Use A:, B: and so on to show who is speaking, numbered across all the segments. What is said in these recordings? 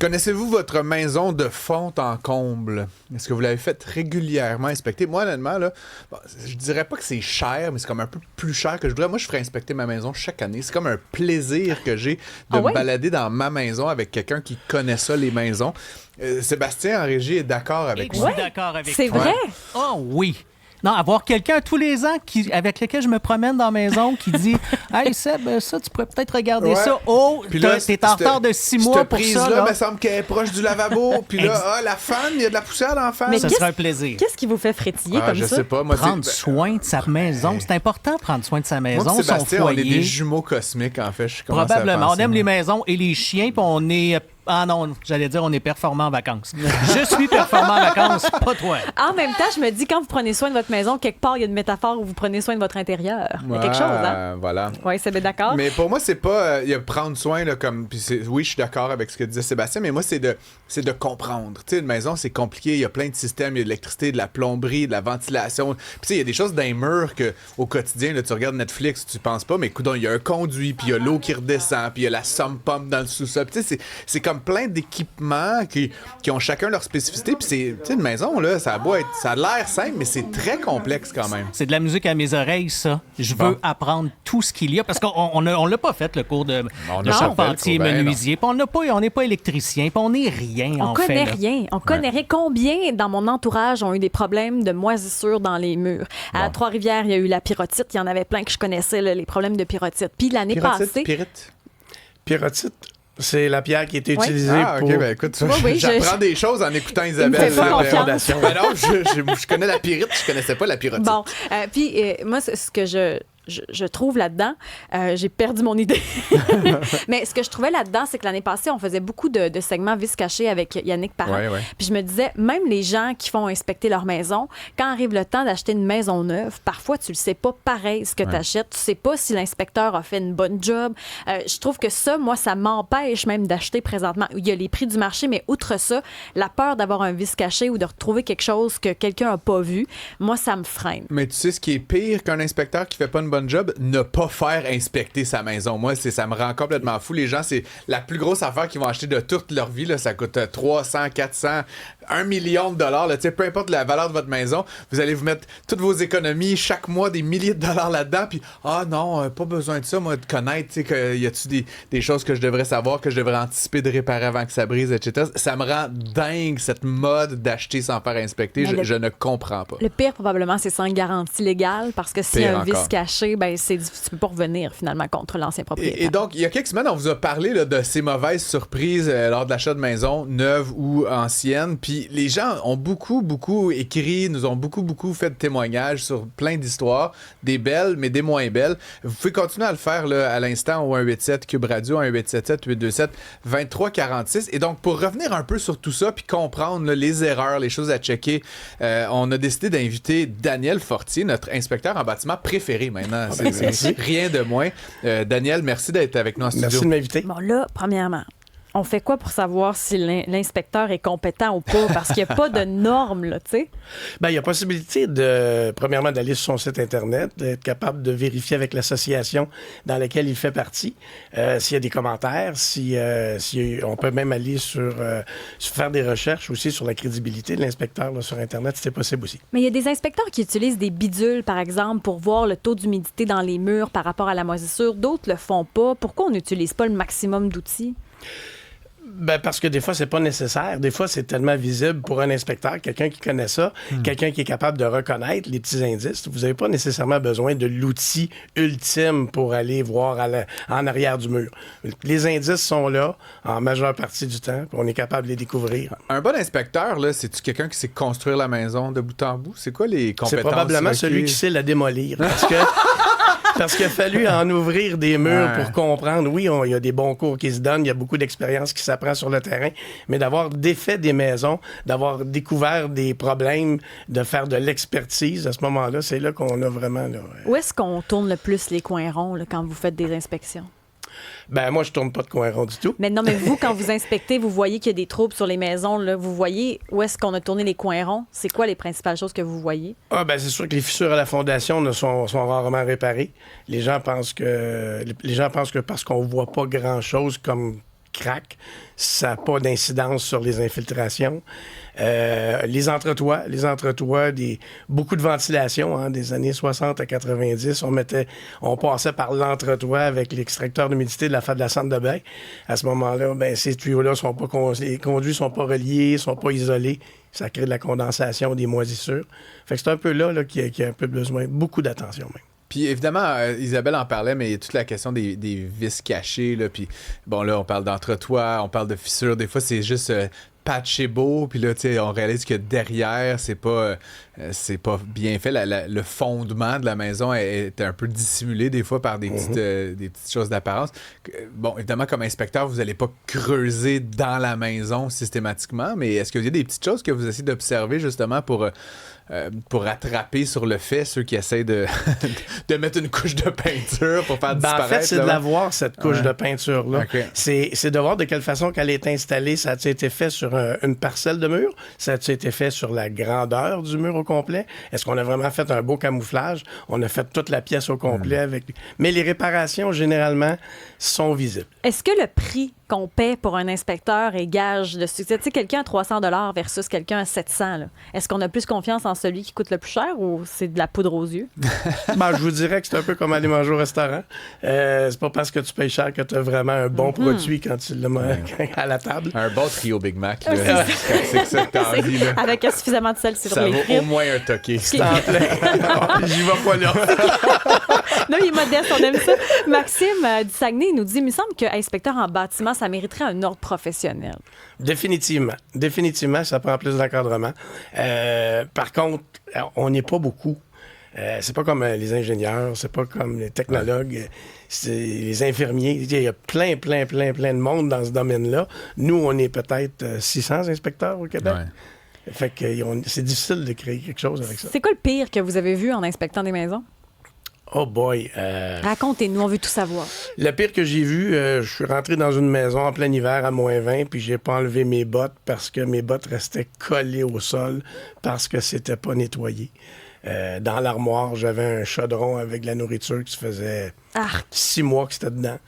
A: Connaissez-vous votre maison de fond en comble? Est-ce que vous l'avez fait régulièrement inspecter? Moi, honnêtement, là, bon, je dirais pas que c'est cher, mais c'est comme un peu plus cher que je voudrais. Moi, je ferais inspecter ma maison chaque année. C'est comme un plaisir que j'ai de me balader dans ma maison avec quelqu'un qui connaît ça, les maisons. Sébastien, en régie, est d'accord avec moi.
B: Je suis d'accord avec
C: C'est
B: toi.
C: vrai?
B: Oh oui. Non, avoir quelqu'un tous les ans avec lequel je me promène dans la maison qui dit « Hey Seb, ça, tu pourrais peut-être regarder ça. Oh, t'es en retard de 6 mois pour ça. »
A: Cette prise-là, me semble qu'elle est proche du lavabo. Puis là, la fan, il y a de la poussière dans la fan.
C: Mais
B: Ça serait un plaisir.
C: Qu'est-ce qui vous fait frétiller comme
A: je
C: ça?
A: sais pas. Moi,
B: Prendre soin de sa maison. C'est important de prendre soin de sa maison,
A: moi,
B: son
A: Sébastien, on est
B: foyer.
A: des jumeaux cosmiques, en fait. Je commence à
B: Probablement. On
A: penser.
B: aime les maisons et les chiens, puis on est... Ah non, j'allais dire on est performant en vacances. Je suis performant en vacances, pas toi.
C: En même temps, je me dis, quand vous prenez soin de votre maison, quelque part, il y a une métaphore où vous prenez soin de votre intérieur. Il y a quelque chose, hein?
A: Voilà.
C: Oui, c'est bien d'accord.
A: Mais pour moi, c'est pas il y a prendre soin là, comme puis oui, je suis d'accord avec ce que disait Sébastien, mais moi c'est de comprendre. Tu sais, une maison, c'est compliqué, il y a plein de systèmes, il y a de l'électricité, de la plomberie, de la ventilation. Puis tu sais, il y a des choses dans les murs que au quotidien là, tu regardes Netflix, tu penses pas, mais coudonc, il y a un conduit, puis il y a l'eau qui redescend, puis il y a la sump pump dans le sous-sol. Tu sais, c'est comme plein d'équipements qui ont chacun leur spécificité, puis c'est tu sais une maison là, ça a l'air simple, mais c'est très complexe quand même.
B: C'est de la musique à mes oreilles, ça. Je veux apprendre tout ce qu'il y a. Parce qu'on l'a pas fait, le cours de charpentier, menuisier. Puis on n'est pas électricien. Puis on n'est rien,
C: On
B: en fait.
C: connaît
B: là.
C: rien. On connaît rien. Combien dans mon entourage ont eu des problèmes de moisissure dans les murs? À Trois-Rivières, il y a eu la pyrotite. Il y en avait plein que je connaissais, là, les problèmes de pyrotite. Puis l'année passée...
D: Pyrotite, c'est la pierre qui a été utilisée pour...
A: OK, ben écoute,
C: Oui,
A: j'apprends des choses en écoutant
C: me
A: Isabelle.
C: fait pas
A: Ben,
C: confiance.
A: ben non, je connais la pyrite, je connaissais pas la pyrotite.
C: Bon, puis moi, ce que je trouve là-dedans, j'ai perdu mon idée. Mais ce que je trouvais là-dedans, c'est que l'année passée, on faisait beaucoup de segments vis cachés avec Yannick Parent.
A: Ouais.
C: Puis je me disais, même les gens qui font inspecter leur maison, quand arrive le temps d'acheter une maison neuve, parfois, tu le sais pas pareil ce que tu achètes. Tu sais pas si l'inspecteur a fait une bonne job. Je trouve que ça, moi, ça m'empêche même d'acheter présentement. Il y a les prix du marché, mais outre ça, la peur d'avoir un vis caché ou de retrouver quelque chose que quelqu'un a pas vu, moi, ça me freine.
A: Mais tu sais ce qui est pire qu'un inspecteur qui fait pas une bonne job? Ne pas faire inspecter sa maison. Moi, ça me rend complètement fou. Les gens, c'est la plus grosse affaire qu'ils vont acheter de toute leur vie. Là. Ça coûte 300, 400, 1 million de dollars. Là. Peu importe la valeur de votre maison, vous allez vous mettre toutes vos économies chaque mois, des milliers de dollars là-dedans. Puis, non, pas besoin de ça, moi, de connaître, y a-tu des choses que je devrais savoir, que je devrais anticiper de réparer avant que ça brise, etc. Ça me rend dingue, cette mode d'acheter sans faire inspecter. Je ne comprends pas.
C: Le pire, probablement, c'est sans garantie légale, parce que s'il y a un vice caché, ben, tu peux pas revenir, finalement, contre l'ancien propriétaire.
A: Et donc, il y a quelques semaines, on vous a parlé là, de ces mauvaises surprises lors de l'achat de maison, neuve ou ancienne. Puis les gens ont beaucoup écrit, nous ont beaucoup fait de témoignages sur plein d'histoires, des belles, mais des moins belles. Vous pouvez continuer à le faire là, à l'instant au 187 Cube Radio, 1-877-827-2346. Et donc, pour revenir un peu sur tout ça, puis comprendre là, les erreurs, les choses à checker, on a décidé d'inviter Daniel Fortier, notre inspecteur en bâtiment préféré maintenant. C'est rien de moins. Daniel, merci d'être avec nous en studio.
D: Merci de m'inviter.
C: Bon, là, premièrement, on fait quoi pour savoir si l'inspecteur est compétent ou pas? Parce qu'il n'y a pas de normes, là, tu sais.
D: Bien, il y a possibilité premièrement, d'aller sur son site Internet, d'être capable de vérifier avec l'association dans laquelle il fait partie, s'il y a des commentaires, si on peut même aller faire des recherches aussi sur la crédibilité de l'inspecteur là, sur Internet, c'est possible aussi.
C: Mais il y a des inspecteurs qui utilisent des bidules, par exemple, pour voir le taux d'humidité dans les murs par rapport à la moisissure. D'autres le font pas. Pourquoi on n'utilise pas le maximum d'outils?
D: Ben parce que des fois, c'est pas nécessaire. Des fois, c'est tellement visible pour un inspecteur, quelqu'un qui connaît ça, quelqu'un qui est capable de reconnaître les petits indices. Vous n'avez pas nécessairement besoin de l'outil ultime pour aller voir en arrière du mur. Les indices sont là en majeure partie du temps, puis on est capable de les découvrir.
A: Un bon inspecteur, là, c'est-tu quelqu'un qui sait construire la maison de bout en bout? C'est quoi les compétences?
D: C'est probablement celui qui sait la démolir. Parce qu'il a fallu en ouvrir des murs pour comprendre. Oui, il y a des bons cours qui se donnent, il y a beaucoup d'expérience qui s'apprend sur le terrain, mais d'avoir défait des maisons, d'avoir découvert des problèmes, de faire de l'expertise, à ce moment-là, c'est là qu'on a vraiment... Là,
C: Où est-ce qu'on tourne le plus les coins ronds là, quand vous faites des inspections?
D: Ben moi, je tourne pas de coin rond du tout.
C: Mais non, mais vous, quand vous inspectez, vous voyez qu'il y a des troubles sur les maisons, là, vous voyez où est-ce qu'on a tourné les coins ronds? C'est quoi les principales choses que vous voyez?
D: Ben c'est sûr que les fissures à la fondation sont rarement réparées. Les gens pensent que parce qu'on voit pas grand-chose comme craque. Ça n'a pas d'incidence sur les infiltrations. Les entretoits, beaucoup de ventilation, des années 60 à 90, on passait par l'entretoit avec l'extracteur d'humidité de la centre de bain. À ce moment-là, ces tuyaux-là les conduits sont pas reliés, sont pas isolés. Ça crée de la condensation, des moisissures. Fait que c'est un peu là qu'il y a un peu besoin, beaucoup d'attention même.
A: Puis évidemment, Isabelle en parlait, mais il y a toute la question des vis cachées. Là, puis bon, là, on parle d'entretoit, on parle de fissures. Des fois, c'est juste patché beau. Puis là, tu sais, on réalise que derrière, c'est pas bien fait. Le fondement de la maison est un peu dissimulé des fois par des petites choses d'apparence. Bon, évidemment, comme inspecteur, vous n'allez pas creuser dans la maison systématiquement, mais est-ce qu'il y a des petites choses que vous essayez d'observer justement pour rattraper sur le fait ceux qui essayent de mettre une couche de peinture pour faire disparaître?
D: En fait, c'est de la voir, cette couche de peinture-là. Okay. C'est de voir de quelle façon qu'elle est installée. Ça a-t-il été fait sur une parcelle de mur? Ça a-t-il été fait sur la grandeur du mur au complet? Est-ce qu'on a vraiment fait un beau camouflage? On a fait toute la pièce au complet avec... Mais les réparations, généralement, sont visibles.
C: Est-ce que le prix qu'on paie pour un inspecteur est gage de succès? Tu sais, quelqu'un à 300 $ versus quelqu'un à 700 $. Est-ce qu'on a plus confiance en celui qui coûte le plus cher ou c'est de la poudre aux yeux?
D: Je vous dirais que c'est un peu comme aller manger au restaurant. C'est pas parce que tu payes cher que tu as vraiment un bon produit quand tu le mets à la table.
A: Un bon trio Big Mac, là. C'est ça que t'as envie, là.
C: Avec suffisamment de sel sur
A: ça
C: les frites.
A: Ça vaut au moins un toqué.
D: J'y vais pas là.
C: Non, il est modeste, on aime ça. Maxime du Saguenay nous dit, il me semble qu'inspecteur en bâtiment, ça mériterait un ordre professionnel. Définitivement, ça prend plus d'encadrement.
D: Par contre, on n'est pas beaucoup. C'est pas comme les ingénieurs, c'est pas comme les technologues, c'est les infirmiers. Il y a plein de monde dans ce domaine-là. Nous, on est peut-être 600 inspecteurs au Québec. Ouais. Fait que c'est difficile de créer quelque chose avec ça.
C: C'est quoi le pire que vous avez vu en inspectant des maisons?
D: Oh boy!
C: Racontez-nous, on veut tout savoir.
D: Le pire que j'ai vu, je suis rentré dans une maison en plein hiver à -20, puis j'ai pas enlevé mes bottes parce que mes bottes restaient collées au sol parce que c'était pas nettoyé. Dans l'armoire, j'avais un chaudron avec de la nourriture qui se faisait 6 mois que c'était dedans.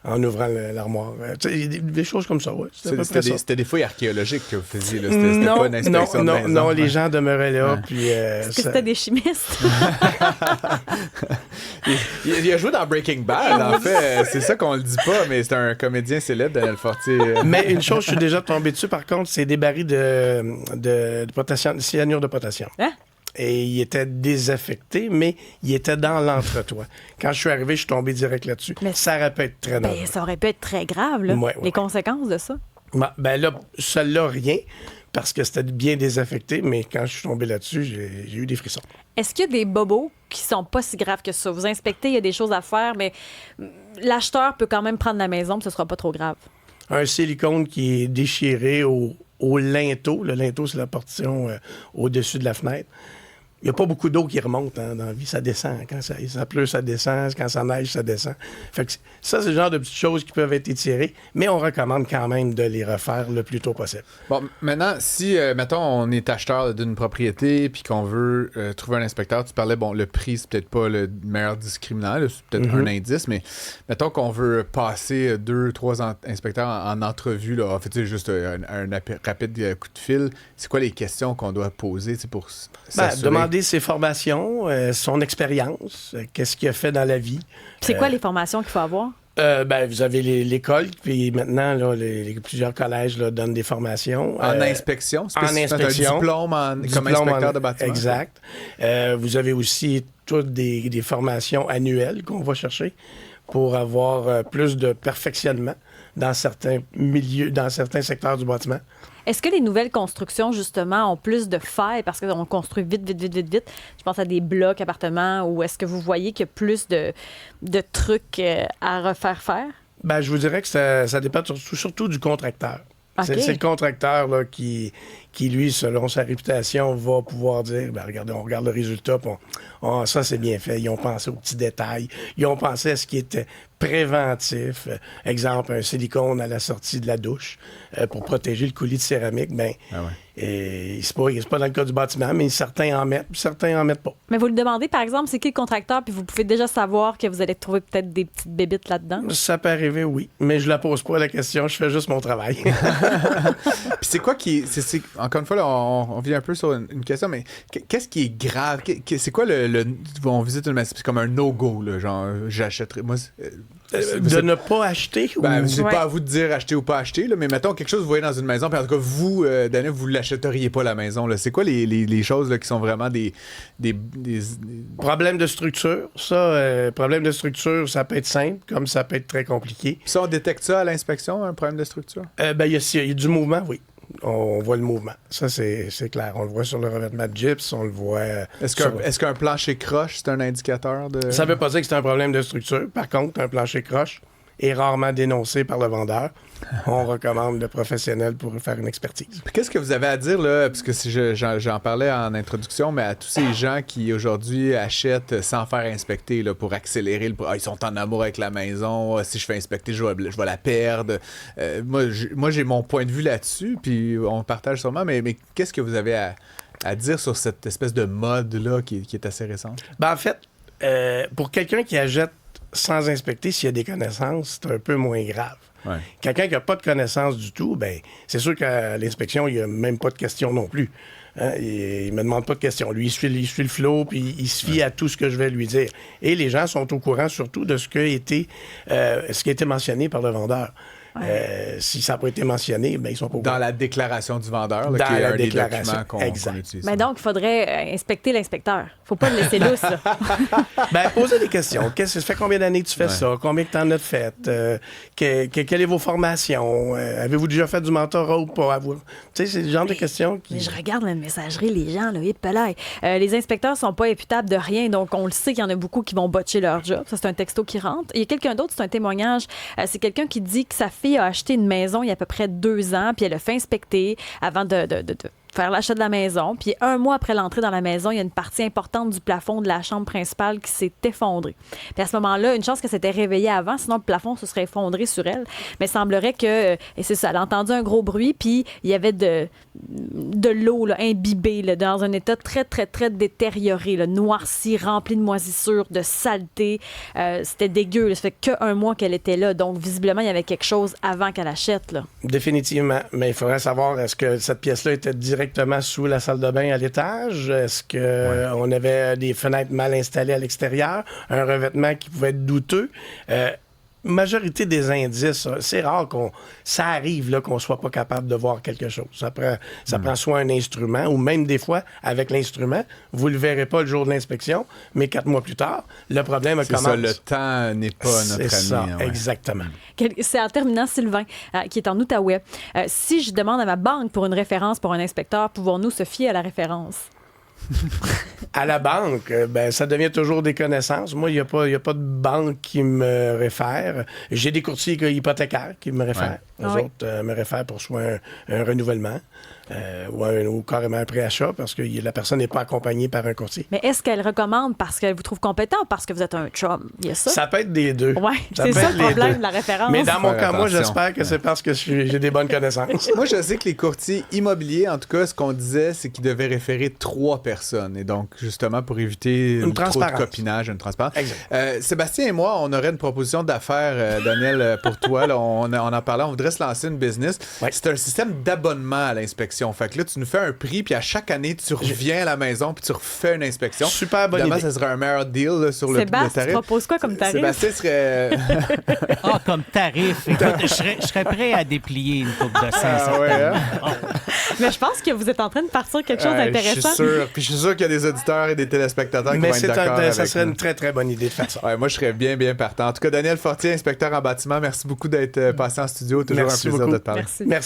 D: En ouvrant l'armoire. Des choses comme ça, oui.
A: C'était des fouilles archéologiques que vous faisiez, là. C'était pas une inspection de maison.
D: Non, les gens demeuraient là. Puis,
C: est-ce que c'était des chimistes?
A: il a joué dans Breaking Bad, en fait. C'est ça qu'on le dit pas, mais c'est un comédien célèbre, Daniel Fortier.
D: Mais une chose, je suis déjà tombé dessus, par contre, c'est des barils de potassium, de cyanure de potassium. Hein? Et il était désaffecté, mais il était dans l'entretoit. Quand je suis arrivé, je suis tombé direct là-dessus. Mais ça aurait pu être très dangereux.
C: Ça aurait pu être très grave, là, les conséquences de ça.
D: Là, celle-là, rien, parce que c'était bien désaffecté, mais quand je suis tombé là-dessus, j'ai eu des frissons.
C: Est-ce qu'il y a des bobos qui sont pas si graves que ça? Vous inspectez, il y a des choses à faire, mais l'acheteur peut quand même prendre la maison, puis ce sera pas trop grave.
D: Un silicone qui est déchiré au linteau. Le linteau, c'est la portion au-dessus de la fenêtre. Il n'y a pas beaucoup d'eau qui remonte dans la vie. Ça descend. Quand ça pleut, ça descend. Quand ça neige, ça descend. Fait que ça, c'est le genre de petites choses qui peuvent être étirées, mais on recommande quand même de les refaire le plus tôt possible.
A: Bon, maintenant, si, mettons, on est acheteur d'une propriété puis qu'on veut trouver un inspecteur, tu parlais, le prix, c'est peut-être pas le meilleur discriminant, là, c'est peut-être un indice, mais mettons qu'on veut passer 2-3 inspecteurs en entrevue, là, en fait, c'est juste un rapide coup de fil. C'est quoi les questions qu'on doit poser pour s'assurer?
D: Ses formations, son expérience, qu'est-ce qu'il a fait dans la vie.
C: C'est quoi les formations qu'il faut avoir?
D: Vous avez l'école, puis maintenant, là, plusieurs collèges là, donnent des formations.
A: En inspection?
D: En inspection.
A: Un diplôme comme inspecteur de bâtiment.
D: Exact. Vous avez aussi toutes des formations annuelles qu'on va chercher pour avoir plus de perfectionnement dans certains milieux, dans certains secteurs du bâtiment.
C: Est-ce que les nouvelles constructions, justement, ont plus de failles parce qu'on construit vite? Je pense à des blocs, appartements, ou est-ce que vous voyez qu'il y a plus de trucs à refaire faire?
D: Je vous dirais que ça dépend surtout du contracteur. Okay. C'est le contracteur là, qui qui, lui, selon sa réputation, va pouvoir dire, regardez, on regarde le résultat, puis ça, c'est bien fait. Ils ont pensé aux petits détails. Ils ont pensé à ce qui était préventif. Exemple, un silicone à la sortie de la douche pour protéger le coulis de céramique. Et c'est pas dans le cas du bâtiment, mais certains en mettent pas.
C: Mais vous le demandez, par exemple, c'est qui le contracteur, puis vous pouvez déjà savoir que vous allez trouver peut-être des petites bébites là-dedans?
D: Ça peut arriver, oui. Mais je la pose pas, la question. Je fais juste mon travail.
A: Puis c'est quoi qui... encore une fois, là, on vient un peu sur une question, mais qu'est-ce qui est grave? C'est quoi on visite une maison, c'est comme un no-go, là, genre, j'achèterais... Moi,
D: de ne pas acheter?
A: C'est pas à vous de dire acheter ou pas acheter, là, mais mettons quelque chose que vous voyez dans une maison, puis en tout cas, vous, Daniel, vous l'achèteriez pas la maison. Là. C'est quoi les choses là, qui sont vraiment des...
D: Problèmes de structure. Problème de structure, ça peut être simple, comme ça peut être très compliqué.
A: Puis ça, on détecte ça à l'inspection, un problème de structure?
D: Il y a du mouvement, oui. On voit le mouvement. Ça, c'est clair. On le voit sur le revêtement de gyps, on le voit...
A: Est-ce qu'un plancher croche, c'est un indicateur de...
D: Ça veut pas dire que c'est un problème de structure. Par contre, un plancher croche est rarement dénoncé par le vendeur. On recommande le professionnel pour faire une expertise.
A: Puis qu'est-ce que vous avez à dire, là, parce que j'en parlais en introduction, mais à tous ces gens qui, aujourd'hui, achètent sans faire inspecter là, pour accélérer ils sont en amour avec la maison, si je fais inspecter, je vais la perdre. Moi, j'ai mon point de vue là-dessus, puis on partage sûrement, mais qu'est-ce que vous avez à dire sur cette espèce de mode-là qui est assez récente?
D: En fait, pour quelqu'un qui achète sans inspecter, s'il y a des connaissances, c'est un peu moins grave.
A: Ouais.
D: Quelqu'un qui n'a pas de connaissances du tout, c'est sûr qu'à l'inspection, il n'y a même pas de questions non plus. Hein? Il ne me demande pas de questions. Lui, il suit le flow, puis il se fie à tout ce que je vais lui dire. Et les gens sont au courant surtout de ce qui a été mentionné par le vendeur. Si ça n'a pas été mentionné, ils sont pas au courant.
A: Dans la déclaration du vendeur, qui est un des documents qu'on utilise.
C: Mais donc, il faudrait inspecter l'inspecteur. Faut pas le laisser lousse.
D: Posez des questions. Ça fait combien d'années que tu fais ça? Combien de temps en as fait? Quelle est vos formations? Avez-vous déjà fait du mentorat ou pas? Tu sais, c'est le genre de questions qui...
C: Mais je regarde la messagerie, les gens, là, les inspecteurs sont pas imputables de rien, donc on le sait qu'il y en a beaucoup qui vont botcher leur job. Ça, c'est un texto qui rentre. Il y a quelqu'un d'autre, c'est un témoignage. C'est quelqu'un qui dit que sa fille a acheté une maison il y a à peu près 2 ans, puis elle a fait inspecter avant de faire l'achat de la maison. Puis 1 mois après l'entrée dans la maison, il y a une partie importante du plafond de la chambre principale qui s'est effondrée. Puis à ce moment-là, une chance qu'elle s'était réveillée avant, sinon le plafond se serait effondré sur elle. Mais il semblerait que, et c'est ça, elle a entendu un gros bruit, puis il y avait de l'eau là, imbibée là, dans un état très, très, très détérioré, là, noirci, rempli de moisissures, de saleté. C'était dégueu. Là. Ça fait qu'1 mois qu'elle était là. Donc, visiblement, il y avait quelque chose avant qu'elle achète. Là.
D: Définitivement. Mais il faudrait savoir, est-ce que cette pièce-là était directement sous la salle de bain à l'étage? Est-ce qu'on avait des fenêtres mal installées à l'extérieur? Un revêtement qui pouvait être douteux? Majorité des indices, c'est rare ça arrive là, qu'on soit pas capable de voir quelque chose. Ça prend soit un instrument, ou même des fois, avec l'instrument, vous le verrez pas le jour de l'inspection, mais 4 mois plus tard, le problème commence.
A: Ça, le temps n'est pas notre ami.
D: C'est ça, exactement.
C: C'est en terminant, Sylvain, qui est en Outaouais. Si je demande à ma banque pour une référence pour un inspecteur, pouvons-nous se fier à la référence?
D: À la banque, ça devient toujours des connaissances. Moi, il n'y a pas de banque qui me réfère. J'ai des courtiers hypothécaires qui me réfèrent. Eux autres me réfèrent pour soit un renouvellement ou carrément un préachat parce que la personne n'est pas accompagnée par un courtier.
C: Mais est-ce qu'elle recommande parce qu'elle vous trouve compétent ou parce que vous êtes un chum? Il y a ça?
D: Ça peut être des deux.
C: Oui, c'est ça le problème de la référence.
D: Mais dans mon cas, moi, j'espère que c'est parce que j'ai des bonnes connaissances.
A: Moi, je sais que les courtiers immobiliers, en tout cas, ce qu'on disait, c'est qu'ils devaient référer 3 personnes. Et donc, justement, pour éviter trop de copinage, une transparence. Sébastien et moi, on aurait une proposition d'affaires, Daniel, pour toi. Là, on en parlait, on voudrait se lancer une business. Ouais. C'est un système d'abonnement à l'inspection. Fait que là, tu nous fais un prix, puis à chaque année, tu reviens à la maison, puis tu refais une inspection.
D: Super bonne idée.
A: Ça serait un meilleur deal là, sur le tarif.
C: Sébastien, tu proposes quoi comme tarif?
A: Sébastien serait...
B: comme tarif. Écoute, je serais prêt à déplier une coupe de 500.
C: Mais je pense que vous êtes en train de partir quelque chose d'intéressant.
A: Je suis sûr. Puis je suis sûr qu'il y a des auditeurs et des téléspectateurs qui vont être d'accord avec
D: ça serait une très, très bonne idée de faire ça.
A: Moi, je serais bien, bien partant. En tout cas, Daniel Fortier, inspecteur en bâtiment, merci beaucoup d'être passé en studio. Toujours un plaisir de te parler.
C: Merci.